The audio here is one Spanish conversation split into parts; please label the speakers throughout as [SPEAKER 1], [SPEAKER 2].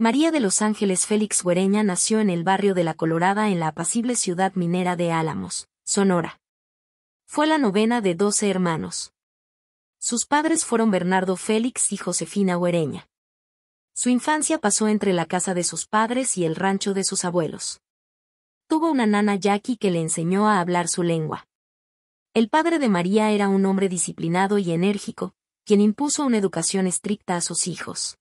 [SPEAKER 1] María de los Ángeles Félix Güereña nació en el barrio de La Colorada en la apacible ciudad minera de Álamos, Sonora. Fue la novena de 12 hermanos. Sus padres fueron Bernardo Félix y Josefina Güereña. Su infancia pasó entre la casa de sus padres y el rancho de sus abuelos. Tuvo una nana Jackie que le enseñó a hablar su lengua. El padre de María era un hombre disciplinado y enérgico, quien impuso una educación estricta a sus hijos.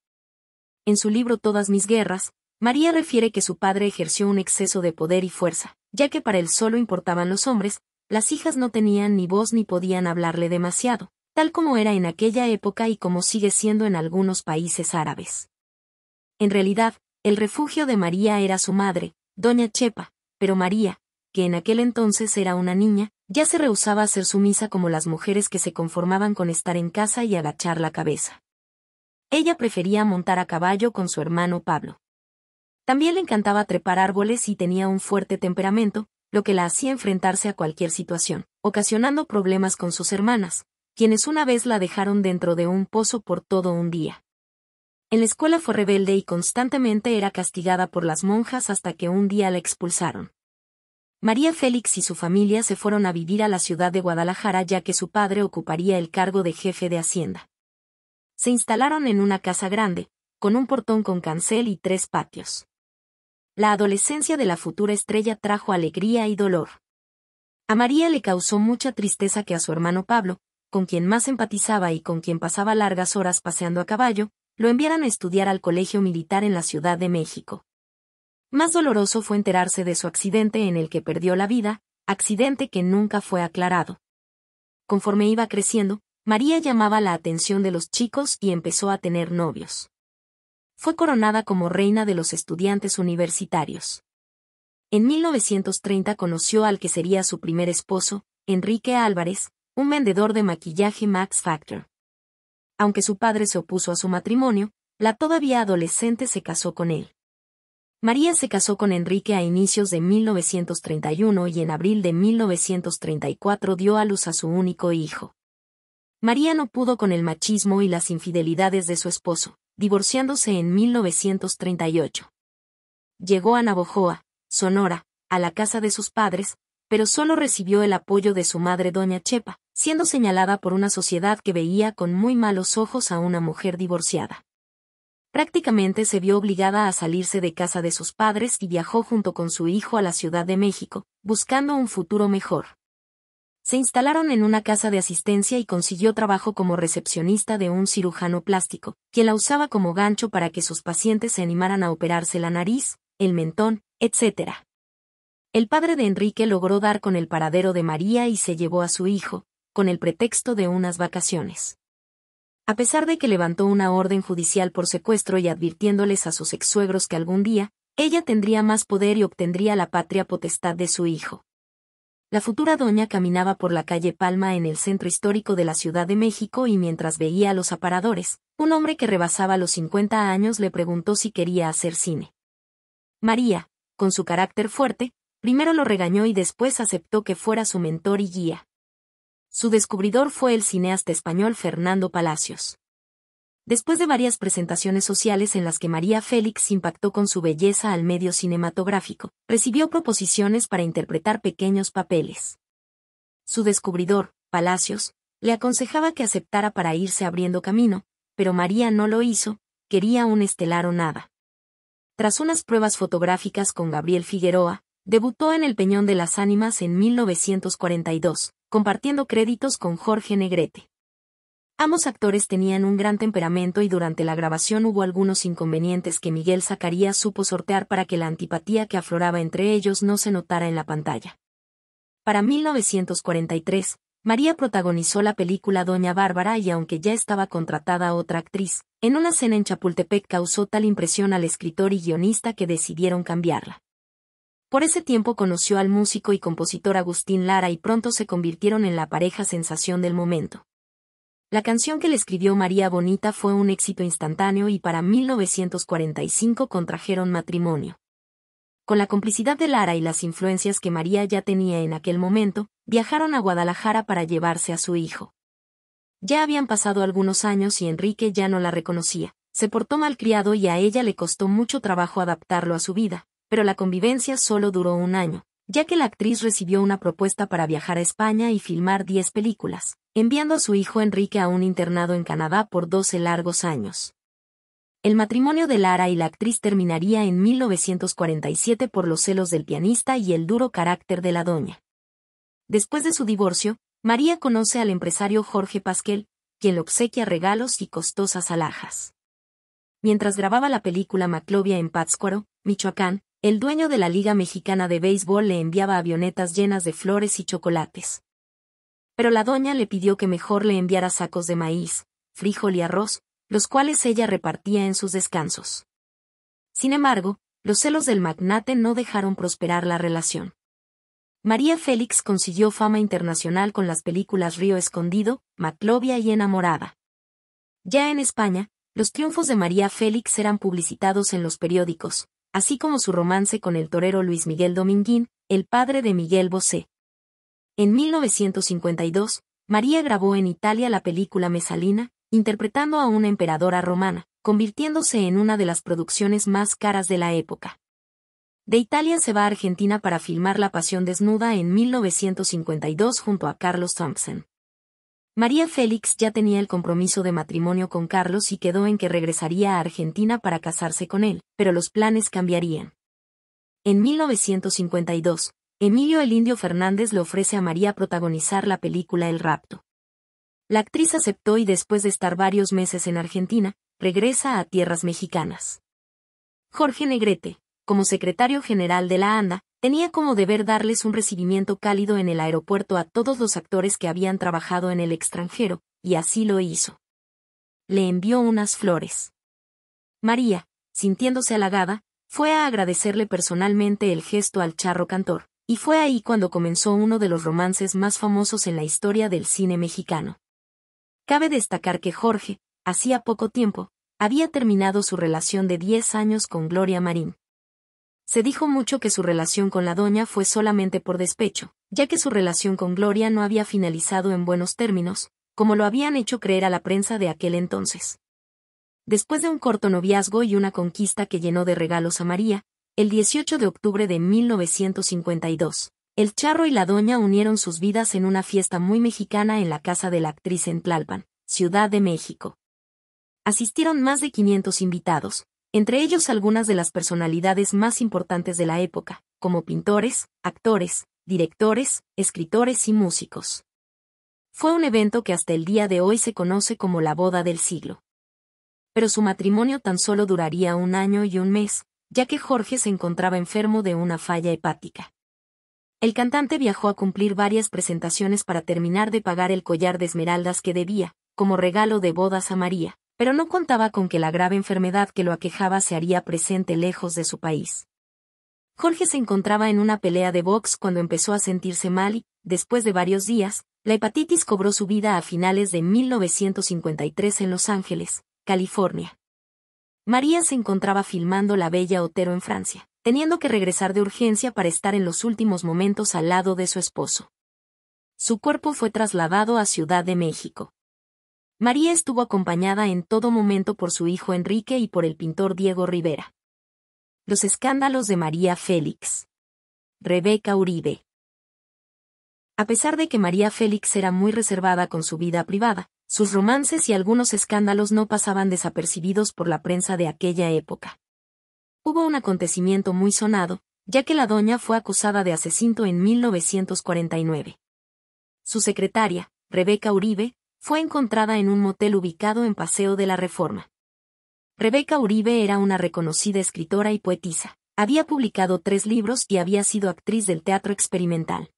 [SPEAKER 1] En su libro Todas mis guerras, María refiere que su padre ejerció un exceso de poder y fuerza, ya que para él solo importaban los hombres, las hijas no tenían ni voz ni podían hablarle demasiado, tal como era en aquella época y como sigue siendo en algunos países árabes. En realidad, el refugio de María era su madre, doña Chepa, pero María, que en aquel entonces era una niña, ya se rehusaba a ser sumisa como las mujeres que se conformaban con estar en casa y agachar la cabeza. Ella prefería montar a caballo con su hermano Pablo. También le encantaba trepar árboles y tenía un fuerte temperamento, lo que la hacía enfrentarse a cualquier situación, ocasionando problemas con sus hermanas, quienes una vez la dejaron dentro de un pozo por todo un día. En la escuela fue rebelde y constantemente era castigada por las monjas hasta que un día la expulsaron. María Félix y su familia se fueron a vivir a la ciudad de Guadalajara ya que su padre ocuparía el cargo de jefe de Hacienda. Se instalaron en una casa grande, con un portón con cancel y 3 patios. La adolescencia de la futura estrella trajo alegría y dolor. A María le causó mucha tristeza que a su hermano Pablo, con quien más empatizaba y con quien pasaba largas horas paseando a caballo, lo enviaran a estudiar al colegio militar en la Ciudad de México. Más doloroso fue enterarse de su accidente en el que perdió la vida, accidente que nunca fue aclarado. Conforme iba creciendo, María llamaba la atención de los chicos y empezó a tener novios. Fue coronada como reina de los estudiantes universitarios. En 1930 conoció al que sería su primer esposo, Enrique Álvarez, un vendedor de maquillaje Max Factor. Aunque su padre se opuso a su matrimonio, la todavía adolescente se casó con él. María se casó con Enrique a inicios de 1931 y en abril de 1934 dio a luz a su único hijo. María no pudo con el machismo y las infidelidades de su esposo, divorciándose en 1938. Llegó a Navojoa, Sonora, a la casa de sus padres, pero solo recibió el apoyo de su madre doña Chepa, siendo señalada por una sociedad que veía con muy malos ojos a una mujer divorciada. Prácticamente se vio obligada a salirse de casa de sus padres y viajó junto con su hijo a la Ciudad de México, buscando un futuro mejor. Se instalaron en una casa de asistencia y consiguió trabajo como recepcionista de un cirujano plástico, quien la usaba como gancho para que sus pacientes se animaran a operarse la nariz, el mentón, etc. El padre de Enrique logró dar con el paradero de María y se llevó a su hijo, con el pretexto de unas vacaciones. A pesar de que levantó una orden judicial por secuestro y advirtiéndoles a sus ex-suegros que algún día, ella tendría más poder y obtendría la patria potestad de su hijo. La futura doña caminaba por la calle Palma en el centro histórico de la Ciudad de México y mientras veía a los aparadores, un hombre que rebasaba los 50 años le preguntó si quería hacer cine. María, con su carácter fuerte, primero lo regañó y después aceptó que fuera su mentor y guía. Su descubridor fue el cineasta español Fernando Palacios. Después de varias presentaciones sociales en las que María Félix impactó con su belleza al medio cinematográfico, recibió proposiciones para interpretar pequeños papeles. Su descubridor, Palacios, le aconsejaba que aceptara para irse abriendo camino, pero María no lo hizo, quería un estelar o nada. Tras unas pruebas fotográficas con Gabriel Figueroa, debutó en El Peñón de las Ánimas en 1942, compartiendo créditos con Jorge Negrete. Ambos actores tenían un gran temperamento y durante la grabación hubo algunos inconvenientes que Miguel Zacarías supo sortear para que la antipatía que afloraba entre ellos no se notara en la pantalla. Para 1943, María protagonizó la película Doña Bárbara y aunque ya estaba contratada otra actriz, en una cena en Chapultepec causó tal impresión al escritor y guionista que decidieron cambiarla. Por ese tiempo conoció al músico y compositor Agustín Lara y pronto se convirtieron en la pareja sensación del momento. La canción que le escribió María Bonita fue un éxito instantáneo y para 1945 contrajeron matrimonio. Con la complicidad de Lara y las influencias que María ya tenía en aquel momento, viajaron a Guadalajara para llevarse a su hijo. Ya habían pasado algunos años y Enrique ya no la reconocía, Se portó malcriado y a ella le costó mucho trabajo adaptarlo a su vida, pero la convivencia solo duró un año, ya que la actriz recibió una propuesta para viajar a España y filmar 10 películas, enviando a su hijo Enrique a un internado en Canadá por 12 largos años. El matrimonio de Lara y la actriz terminaría en 1947 por los celos del pianista y el duro carácter de la doña. Después de su divorcio, María conoce al empresario Jorge Pasquel, quien le obsequia regalos y costosas alhajas. Mientras grababa la película Maclovia en Pátzcuaro, Michoacán, el dueño de la Liga Mexicana de Béisbol le enviaba avionetas llenas de flores y chocolates. Pero la doña le pidió que mejor le enviara sacos de maíz, frijol y arroz, los cuales ella repartía en sus descansos. Sin embargo, los celos del magnate no dejaron prosperar la relación. María Félix consiguió fama internacional con las películas Río Escondido, Maclovia y Enamorada. Ya en España, los triunfos de María Félix eran publicitados en los periódicos, así como su romance con el torero Luis Miguel Dominguín, el padre de Miguel Bosé. En 1952, María grabó en Italia la película Mesalina, interpretando a una emperadora romana, convirtiéndose en una de las producciones más caras de la época. De Italia se va a Argentina para filmar La Pasión Desnuda en 1952 junto a Carlos Thompson. María Félix ya tenía el compromiso de matrimonio con Carlos y quedó en que regresaría a Argentina para casarse con él, pero los planes cambiarían. En 1952, Emilio el Indio Fernández le ofrece a María protagonizar la película El Rapto. La actriz aceptó y después de estar varios meses en Argentina, regresa a tierras mexicanas. Jorge Negrete, como secretario general de la ANDA, tenía como deber darles un recibimiento cálido en el aeropuerto a todos los actores que habían trabajado en el extranjero, y así lo hizo. Le envió unas flores. María, sintiéndose halagada, fue a agradecerle personalmente el gesto al charro cantor, y fue ahí cuando comenzó uno de los romances más famosos en la historia del cine mexicano. Cabe destacar que Jorge, hacía poco tiempo, había terminado su relación de 10 años con Gloria Marín. Se dijo mucho que su relación con la doña fue solamente por despecho, ya que su relación con Gloria no había finalizado en buenos términos, como lo habían hecho creer a la prensa de aquel entonces. Después de un corto noviazgo y una conquista que llenó de regalos a María, el 18 de octubre de 1952, el charro y la doña unieron sus vidas en una fiesta muy mexicana en la casa de la actriz en Tlalpan, Ciudad de México. Asistieron más de 500 invitados, entre ellos algunas de las personalidades más importantes de la época, como pintores, actores, directores, escritores y músicos. Fue un evento que hasta el día de hoy se conoce como la boda del siglo. Pero su matrimonio tan solo duraría un año y un mes, ya que Jorge se encontraba enfermo de una falla hepática. El cantante viajó a cumplir varias presentaciones para terminar de pagar el collar de esmeraldas que debía, como regalo de bodas a María, pero no contaba con que la grave enfermedad que lo aquejaba se haría presente lejos de su país. Jorge se encontraba en una pelea de box cuando empezó a sentirse mal y, después de varios días, la hepatitis cobró su vida a finales de 1953 en Los Ángeles, California. María se encontraba filmando La Bella Otero en Francia, teniendo que regresar de urgencia para estar en los últimos momentos al lado de su esposo. Su cuerpo fue trasladado a Ciudad de México. María estuvo acompañada en todo momento por su hijo Enrique y por el pintor Diego Rivera. Los escándalos de María Félix. Rebeca Uribe. A pesar de que María Félix era muy reservada con su vida privada, sus romances y algunos escándalos no pasaban desapercibidos por la prensa de aquella época. Hubo un acontecimiento muy sonado, ya que la doña fue acusada de asesinato en 1949. Su secretaria, Rebeca Uribe, fue encontrada en un motel ubicado en Paseo de la Reforma. Rebeca Uribe era una reconocida escritora y poetisa. Había publicado 3 libros y había sido actriz del teatro experimental.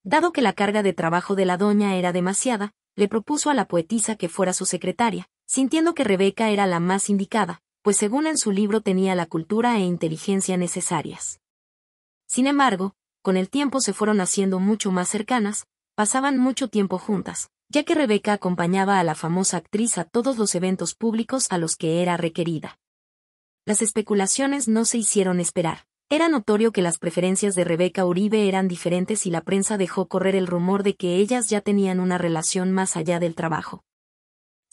[SPEAKER 1] Dado que la carga de trabajo de la doña era demasiada, le propuso a la poetisa que fuera su secretaria, sintiendo que Rebeca era la más indicada, pues según en su libro tenía la cultura e inteligencia necesarias. Sin embargo, con el tiempo se fueron haciendo mucho más cercanas, pasaban mucho tiempo juntas, ya que Rebeca acompañaba a la famosa actriz a todos los eventos públicos a los que era requerida. Las especulaciones no se hicieron esperar. Era notorio que las preferencias de Rebeca Uribe eran diferentes y la prensa dejó correr el rumor de que ellas ya tenían una relación más allá del trabajo.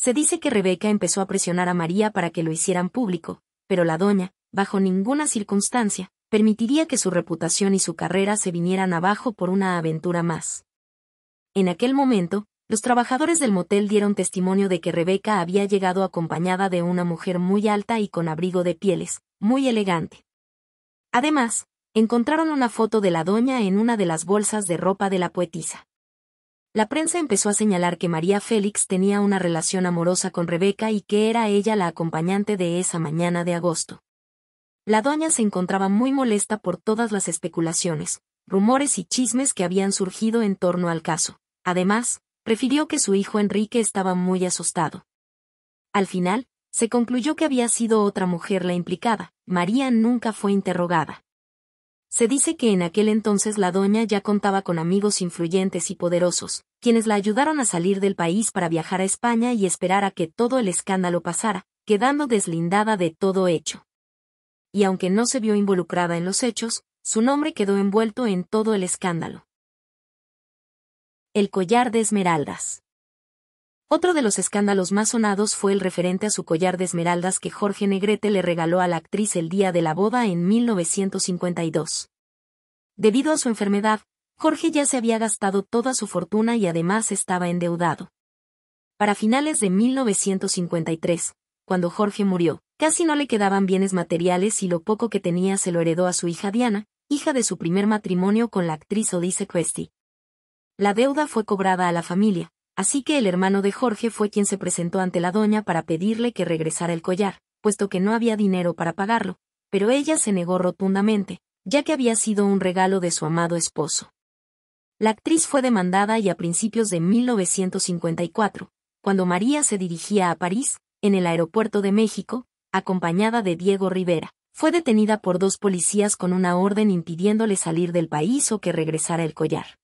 [SPEAKER 1] Se dice que Rebeca empezó a presionar a María para que lo hicieran público, pero la doña, bajo ninguna circunstancia, permitiría que su reputación y su carrera se vinieran abajo por una aventura más. En aquel momento, los trabajadores del motel dieron testimonio de que Rebeca había llegado acompañada de una mujer muy alta y con abrigo de pieles, muy elegante. Además, encontraron una foto de la doña en una de las bolsas de ropa de la poetisa. La prensa empezó a señalar que María Félix tenía una relación amorosa con Rebeca y que era ella la acompañante de esa mañana de agosto. La doña se encontraba muy molesta por todas las especulaciones, rumores y chismes que habían surgido en torno al caso. Además, refirió que su hijo Enrique estaba muy asustado. Al final, se concluyó que había sido otra mujer la implicada. María nunca fue interrogada. Se dice que en aquel entonces la doña ya contaba con amigos influyentes y poderosos, quienes la ayudaron a salir del país para viajar a España y esperar a que todo el escándalo pasara, quedando deslindada de todo hecho. Y aunque no se vio involucrada en los hechos, su nombre quedó envuelto en todo el escándalo. El collar de esmeraldas. Otro de los escándalos más sonados fue el referente a su collar de esmeraldas que Jorge Negrete le regaló a la actriz el día de la boda en 1952. Debido a su enfermedad, Jorge ya se había gastado toda su fortuna y además estaba endeudado. Para finales de 1953, cuando Jorge murió, casi no le quedaban bienes materiales y lo poco que tenía se lo heredó a su hija Diana, hija de su primer matrimonio con la actriz Odisse Questi. La deuda fue cobrada a la familia, así que el hermano de Jorge fue quien se presentó ante la doña para pedirle que regresara el collar, puesto que no había dinero para pagarlo, pero ella se negó rotundamente, ya que había sido un regalo de su amado esposo. La actriz fue demandada y a principios de 1954, cuando María se dirigía a París, en el aeropuerto de México, acompañada de Diego Rivera, fue detenida por 2 policías con una orden impidiéndole salir del país o que regresara el collar.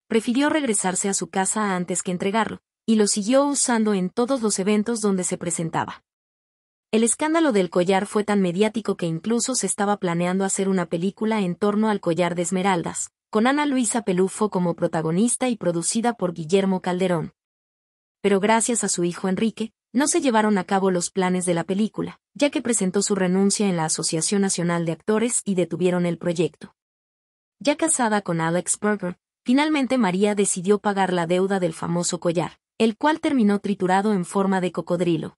[SPEAKER 1] Prefirió regresarse a su casa antes que entregarlo, y lo siguió usando en todos los eventos donde se presentaba. El escándalo del collar fue tan mediático que incluso se estaba planeando hacer una película en torno al collar de esmeraldas, con Ana Luisa Pelufo como protagonista y producida por Guillermo Calderón. Pero gracias a su hijo Enrique, no se llevaron a cabo los planes de la película, ya que presentó su renuncia en la Asociación Nacional de Actores y detuvieron el proyecto. Ya casada con Alex Berger, finalmente María decidió pagar la deuda del famoso collar, el cual terminó triturado en forma de cocodrilo.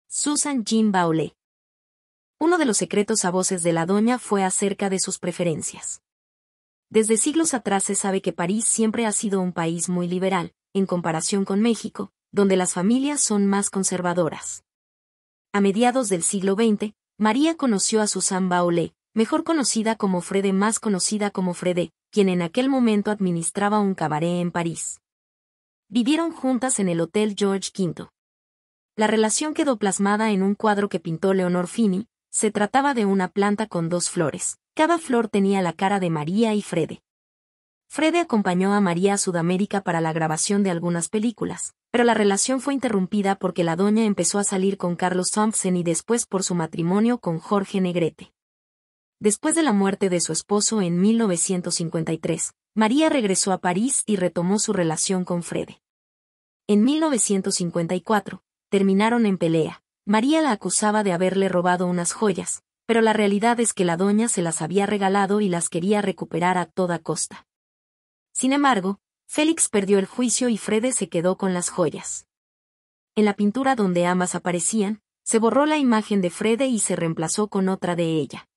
[SPEAKER 1] Susan Jean Baulé. Uno de los secretos a voces de la doña fue acerca de sus preferencias. Desde siglos atrás se sabe que París siempre ha sido un país muy liberal, en comparación con México, donde las familias son más conservadoras. A mediados del siglo XX, María conoció a Susan Baulé, mejor conocida como Frede, más conocida como Frede, quien en aquel momento administraba un cabaret en París. Vivieron juntas en el Hotel George V. La relación quedó plasmada en un cuadro que pintó Leonor Fini. Se trataba de una planta con 2 flores. Cada flor tenía la cara de María y Frede. Frede acompañó a María a Sudamérica para la grabación de algunas películas, pero la relación fue interrumpida porque la doña empezó a salir con Carlos Thompson y después por su matrimonio con Jorge Negrete. Después de la muerte de su esposo en 1953, María regresó a París y retomó su relación con Frede. En 1954, terminaron en pelea. María la acusaba de haberle robado unas joyas, pero la realidad es que la doña se las había regalado y las quería recuperar a toda costa. Sin embargo, Félix perdió el juicio y Frede se quedó con las joyas. En la pintura donde ambas aparecían, se borró la imagen de Frede y se reemplazó con otra de ella.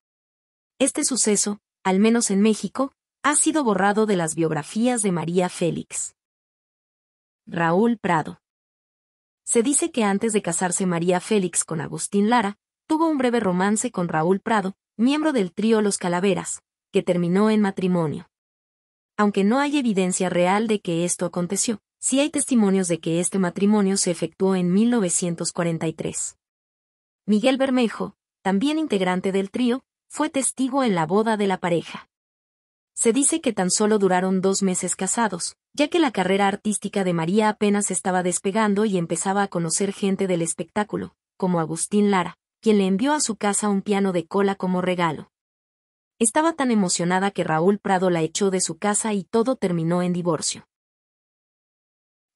[SPEAKER 1] Este suceso, al menos en México, ha sido borrado de las biografías de María Félix. Raúl Prado. Se dice que antes de casarse María Félix con Agustín Lara, tuvo un breve romance con Raúl Prado, miembro del trío Los Calaveras, que terminó en matrimonio. Aunque no hay evidencia real de que esto aconteció, sí hay testimonios de que este matrimonio se efectuó en 1943. Miguel Bermejo, también integrante del trío, fue testigo en la boda de la pareja. Se dice que tan solo duraron 2 meses casados, ya que la carrera artística de María apenas estaba despegando y empezaba a conocer gente del espectáculo, como Agustín Lara, quien le envió a su casa un piano de cola como regalo. Estaba tan emocionada que Raúl Prado la echó de su casa y todo terminó en divorcio.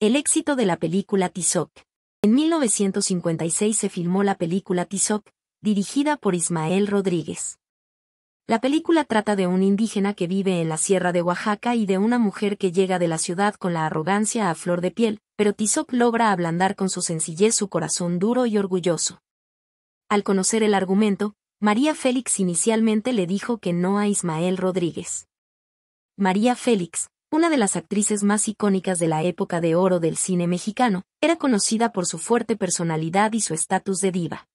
[SPEAKER 1] El éxito de la película Tizoc. En 1956 se filmó la película Tizoc, dirigida por Ismael Rodríguez. La película trata de un indígena que vive en la sierra de Oaxaca y de una mujer que llega de la ciudad con la arrogancia a flor de piel, pero Tizoc logra ablandar con su sencillez su corazón duro y orgulloso. Al conocer el argumento, María Félix inicialmente le dijo que no a Ismael Rodríguez. María Félix, una de las actrices más icónicas de la época de oro del cine mexicano, era conocida por su fuerte personalidad y su estatus de diva.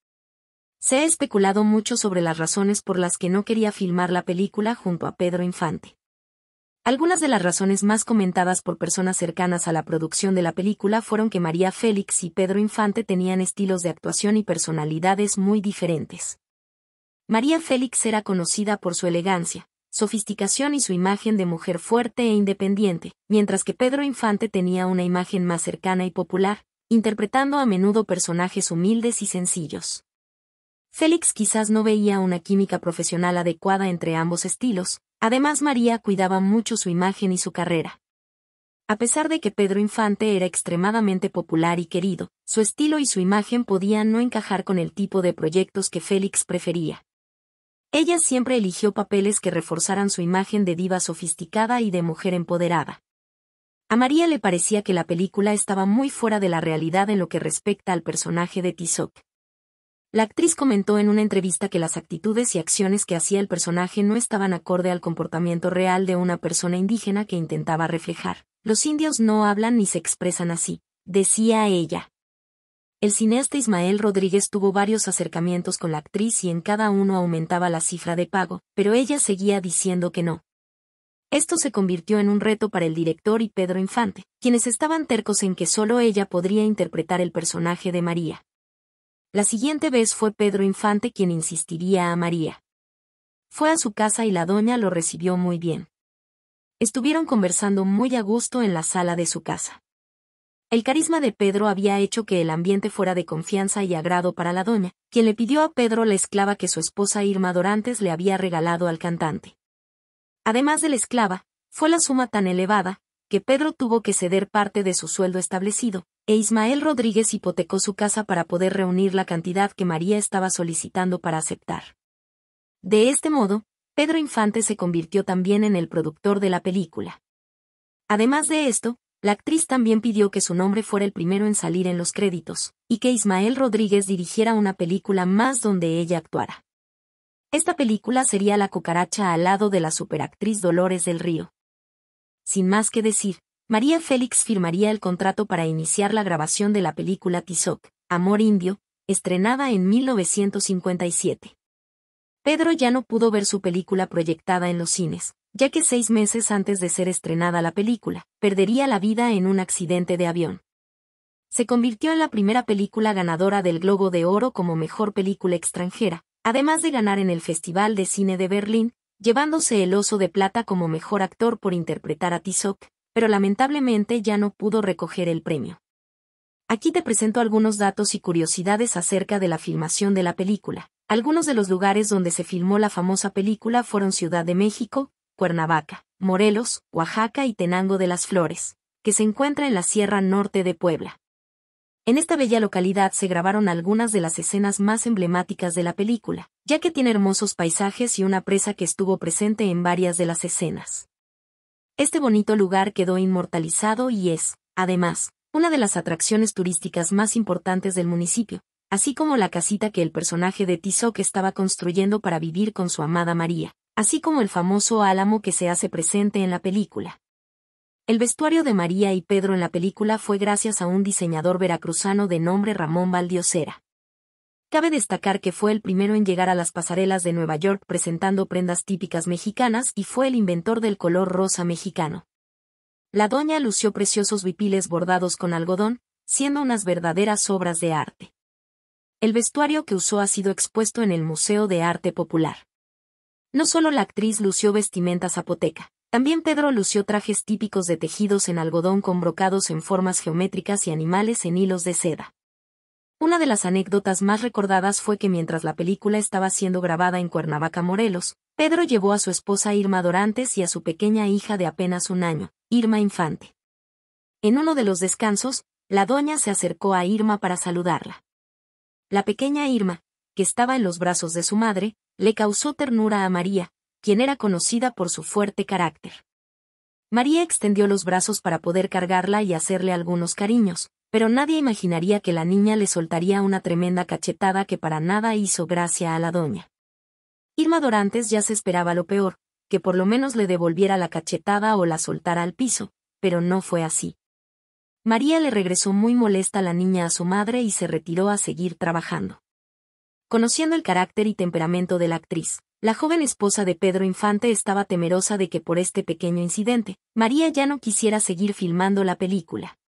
[SPEAKER 1] Se ha especulado mucho sobre las razones por las que no quería filmar la película junto a Pedro Infante. Algunas de las razones más comentadas por personas cercanas a la producción de la película fueron que María Félix y Pedro Infante tenían estilos de actuación y personalidades muy diferentes. María Félix era conocida por su elegancia, sofisticación y su imagen de mujer fuerte e independiente, mientras que Pedro Infante tenía una imagen más cercana y popular, interpretando a menudo personajes humildes y sencillos. Félix quizás no veía una química profesional adecuada entre ambos estilos, además María cuidaba mucho su imagen y su carrera. A pesar de que Pedro Infante era extremadamente popular y querido, su estilo y su imagen podían no encajar con el tipo de proyectos que Félix prefería. Ella siempre eligió papeles que reforzaran su imagen de diva sofisticada y de mujer empoderada. A María le parecía que la película estaba muy fuera de la realidad en lo que respecta al personaje de Tizoc. La actriz comentó en una entrevista que las actitudes y acciones que hacía el personaje no estaban acorde al comportamiento real de una persona indígena que intentaba reflejar. Los indios no hablan ni se expresan así, decía ella. El cineasta Ismael Rodríguez tuvo varios acercamientos con la actriz y en cada uno aumentaba la cifra de pago, pero ella seguía diciendo que no. Esto se convirtió en un reto para el director y Pedro Infante, quienes estaban tercos en que solo ella podría interpretar el personaje de María. La siguiente vez fue Pedro Infante quien insistiría a María. Fue a su casa y la doña lo recibió muy bien. Estuvieron conversando muy a gusto en la sala de su casa. El carisma de Pedro había hecho que el ambiente fuera de confianza y agrado para la doña, quien le pidió a Pedro la esclava que su esposa Irma Dorantes le había regalado al cantante. Además de la esclava, fue la suma tan elevada, que Pedro tuvo que ceder parte de su sueldo establecido, e Ismael Rodríguez hipotecó su casa para poder reunir la cantidad que María estaba solicitando para aceptar. De este modo, Pedro Infante se convirtió también en el productor de la película. Además de esto, la actriz también pidió que su nombre fuera el primero en salir en los créditos, y que Ismael Rodríguez dirigiera una película más donde ella actuara. Esta película sería La cucaracha al lado de la superactriz Dolores del Río. Sin más que decir, María Félix firmaría el contrato para iniciar la grabación de la película Tizoc, Amor Indio, estrenada en 1957. Pedro ya no pudo ver su película proyectada en los cines, ya que 6 meses antes de ser estrenada la película, perdería la vida en un accidente de avión. Se convirtió en la primera película ganadora del Globo de Oro como mejor película extranjera, además de ganar en el Festival de Cine de Berlín, llevándose el Oso de Plata como mejor actor por interpretar a Tizoc, pero lamentablemente ya no pudo recoger el premio. Aquí te presento algunos datos y curiosidades acerca de la filmación de la película. Algunos de los lugares donde se filmó la famosa película fueron Ciudad de México, Cuernavaca, Morelos, Oaxaca y Tenango de las Flores, que se encuentra en la Sierra Norte de Puebla. En esta bella localidad se grabaron algunas de las escenas más emblemáticas de la película, ya que tiene hermosos paisajes y una presa que estuvo presente en varias de las escenas. Este bonito lugar quedó inmortalizado y es, además, una de las atracciones turísticas más importantes del municipio, así como la casita que el personaje de Tizoc estaba construyendo para vivir con su amada María, así como el famoso álamo que se hace presente en la película. El vestuario de María y Pedro en la película fue gracias a un diseñador veracruzano de nombre Ramón Valdiosera. Cabe destacar que fue el primero en llegar a las pasarelas de Nueva York presentando prendas típicas mexicanas y fue el inventor del color rosa mexicano. La doña lució preciosos huipiles bordados con algodón, siendo unas verdaderas obras de arte. El vestuario que usó ha sido expuesto en el Museo de Arte Popular. No solo la actriz lució vestimenta zapoteca, también Pedro lució trajes típicos de tejidos en algodón con brocados en formas geométricas y animales en hilos de seda. Una de las anécdotas más recordadas fue que mientras la película estaba siendo grabada en Cuernavaca, Morelos, Pedro llevó a su esposa Irma Dorantes y a su pequeña hija de apenas 1 año, Irma Infante. En uno de los descansos, la doña se acercó a Irma para saludarla. La pequeña Irma, que estaba en los brazos de su madre, le causó ternura a María, quien era conocida por su fuerte carácter. María extendió los brazos para poder cargarla y hacerle algunos cariños, pero nadie imaginaría que la niña le soltaría una tremenda cachetada que para nada hizo gracia a la doña. Irma Dorantes ya se esperaba lo peor, que por lo menos le devolviera la cachetada o la soltara al piso, pero no fue así. María le regresó muy molesta a la niña a su madre y se retiró a seguir trabajando. Conociendo el carácter y temperamento de la actriz, la joven esposa de Pedro Infante estaba temerosa de que por este pequeño incidente, María ya no quisiera seguir filmando la película.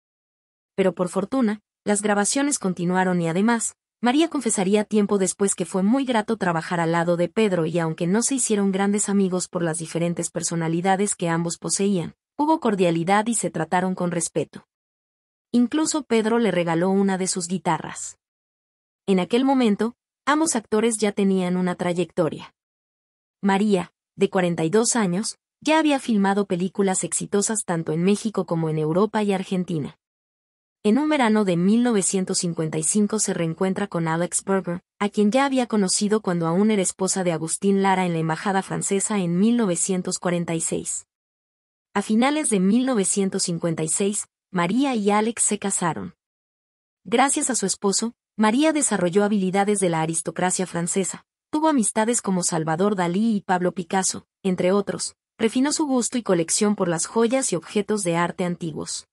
[SPEAKER 1] Pero por fortuna, las grabaciones continuaron y además, María confesaría tiempo después que fue muy grato trabajar al lado de Pedro y aunque no se hicieron grandes amigos por las diferentes personalidades que ambos poseían, hubo cordialidad y se trataron con respeto. Incluso Pedro le regaló una de sus guitarras. En aquel momento, ambos actores ya tenían una trayectoria. María, de 42 años, ya había filmado películas exitosas tanto en México como en Europa y Argentina. En un verano de 1955 se reencuentra con Alex Berger, a quien ya había conocido cuando aún era esposa de Agustín Lara en la embajada francesa en 1946. A finales de 1956, María y Alex se casaron. Gracias a su esposo, María desarrolló habilidades de la aristocracia francesa, tuvo amistades como Salvador Dalí y Pablo Picasso, entre otros, refinó su gusto y colección por las joyas y objetos de arte antiguos.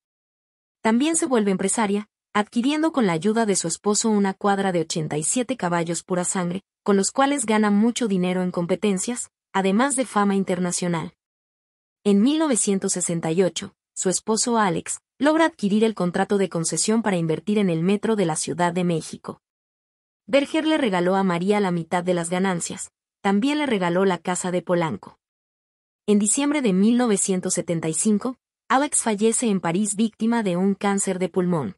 [SPEAKER 1] También se vuelve empresaria, adquiriendo con la ayuda de su esposo una cuadra de 87 caballos pura sangre, con los cuales gana mucho dinero en competencias, además de fama internacional. En 1968, su esposo Alex logra adquirir el contrato de concesión para invertir en el metro de la Ciudad de México. Berger le regaló a María la mitad de las ganancias, también le regaló la casa de Polanco. En diciembre de 1975, Alex fallece en París víctima de un cáncer de pulmón.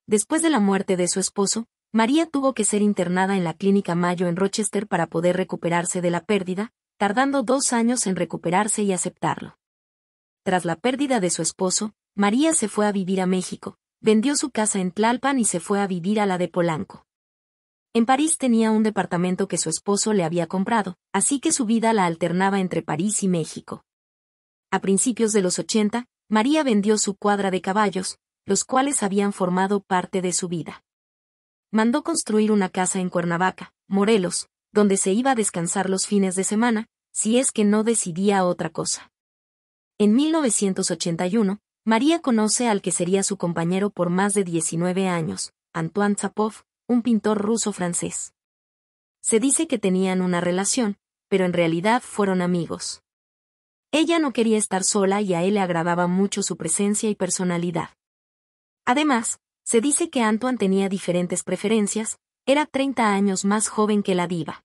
[SPEAKER 1] Después de la muerte de su esposo, María tuvo que ser internada en la Clínica Mayo en Rochester para poder recuperarse de la pérdida, tardando 2 años en recuperarse y aceptarlo. Tras la pérdida de su esposo, María se fue a vivir a México, vendió su casa en Tlalpan y se fue a vivir a la de Polanco. En París tenía un departamento que su esposo le había comprado, así que su vida la alternaba entre París y México. A principios de los 80, María vendió su cuadra de caballos, los cuales habían formado parte de su vida. Mandó construir una casa en Cuernavaca, Morelos, donde se iba a descansar los fines de semana, si es que no decidía otra cosa. En 1981, María conoce al que sería su compañero por más de 19 años, Antoine Zapov, un pintor ruso-francés. Se dice que tenían una relación, pero en realidad fueron amigos. Ella no quería estar sola y a él le agradaba mucho su presencia y personalidad. Además, se dice que Antoine tenía diferentes preferencias, era 30 años más joven que la diva.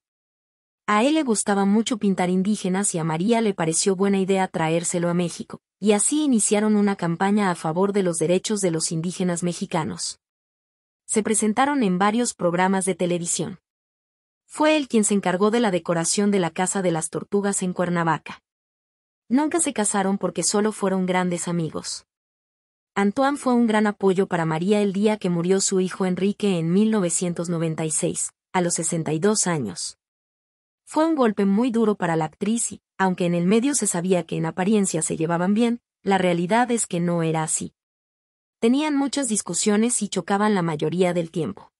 [SPEAKER 1] A él le gustaba mucho pintar indígenas y a María le pareció buena idea traérselo a México, y así iniciaron una campaña a favor de los derechos de los indígenas mexicanos. Se presentaron en varios programas de televisión. Fue él quien se encargó de la decoración de la Casa de las Tortugas en Cuernavaca. Nunca se casaron porque solo fueron grandes amigos. Antoine fue un gran apoyo para María el día que murió su hijo Enrique en 1996, a los 62 años. Fue un golpe muy duro para la actriz y, aunque en el medio se sabía que en apariencia se llevaban bien, la realidad es que no era así. Tenían muchas discusiones y chocaban la mayoría del tiempo.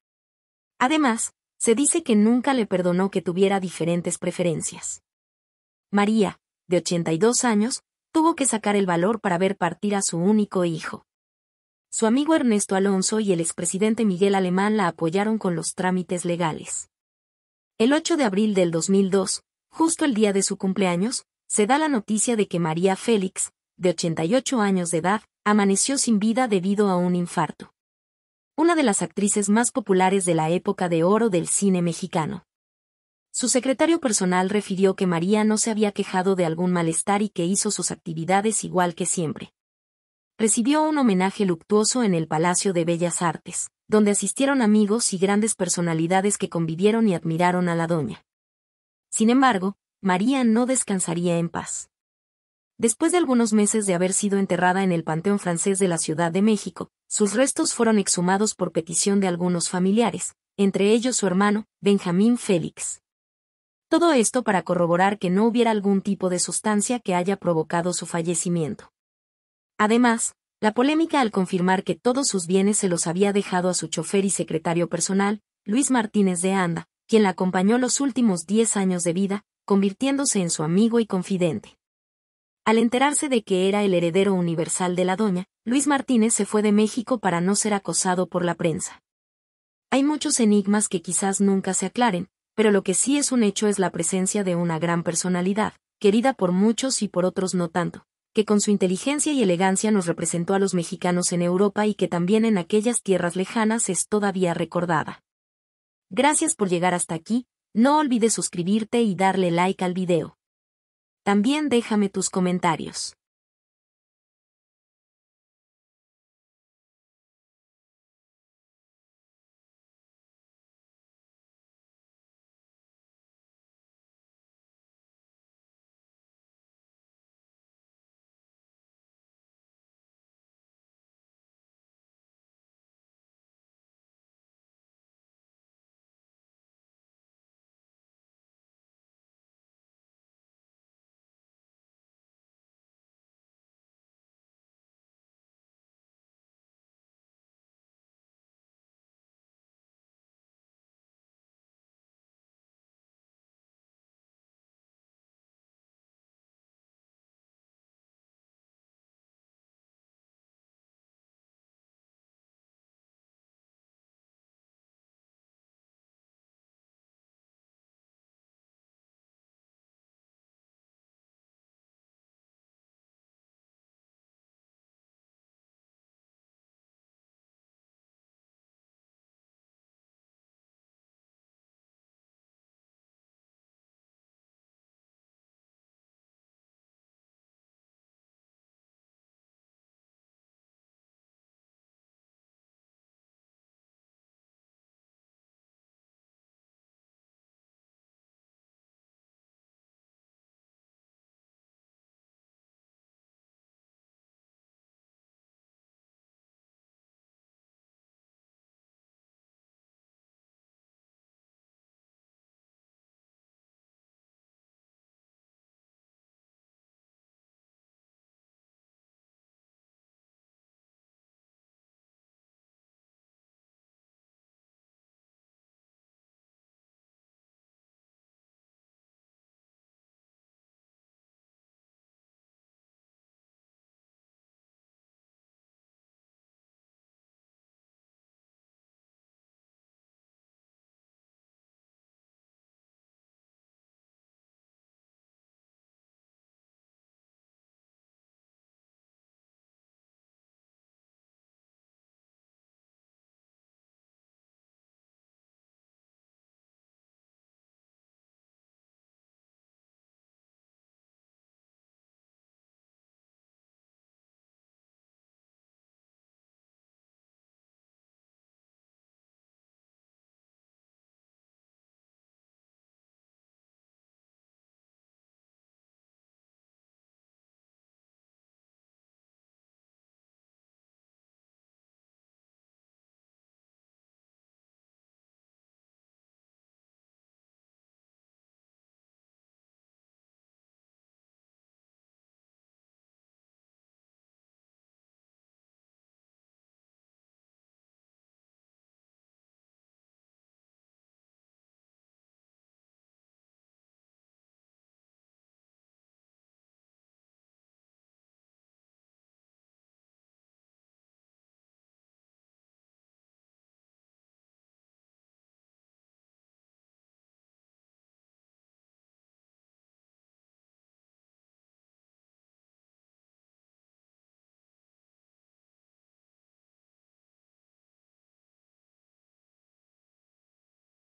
[SPEAKER 1] Además, se dice que nunca le perdonó que tuviera diferentes preferencias. María, de 82 años, tuvo que sacar el valor para ver partir a su único hijo. Su amigo Ernesto Alonso y el expresidente Miguel Alemán la apoyaron con los trámites legales. El 8 de abril del 2002, justo el día de su cumpleaños, se da la noticia de que María Félix, de 88 años de edad, amaneció sin vida debido a un infarto. Una de las actrices más populares de la época de oro del cine mexicano. Su secretario personal refirió que María no se había quejado de algún malestar y que hizo sus actividades igual que siempre. Recibió un homenaje luctuoso en el Palacio de Bellas Artes, donde asistieron amigos y grandes personalidades que convivieron y admiraron a la doña. Sin embargo, María no descansaría en paz. Después de algunos meses de haber sido enterrada en el Panteón Francés de la Ciudad de México, sus restos fueron exhumados por petición de algunos familiares, entre ellos su hermano, Benjamín Félix. Todo esto para corroborar que no hubiera algún tipo de sustancia que haya provocado su fallecimiento. Además, la polémica al confirmar que todos sus bienes se los había dejado a su chofer y secretario personal, Luis Martínez de Anda, quien la acompañó los últimos 10 años de vida, convirtiéndose en su amigo y confidente. Al enterarse de que era el heredero universal de la doña, Luis Martínez se fue de México para no ser acosado por la prensa. Hay muchos enigmas que quizás nunca se aclaren, pero lo que sí es un hecho es la presencia de una gran personalidad, querida por muchos y por otros no tanto, que con su inteligencia y elegancia nos representó a los mexicanos en Europa y que también en aquellas tierras lejanas es todavía recordada. Gracias por llegar hasta aquí, no olvides suscribirte y darle like al video. También déjame tus comentarios.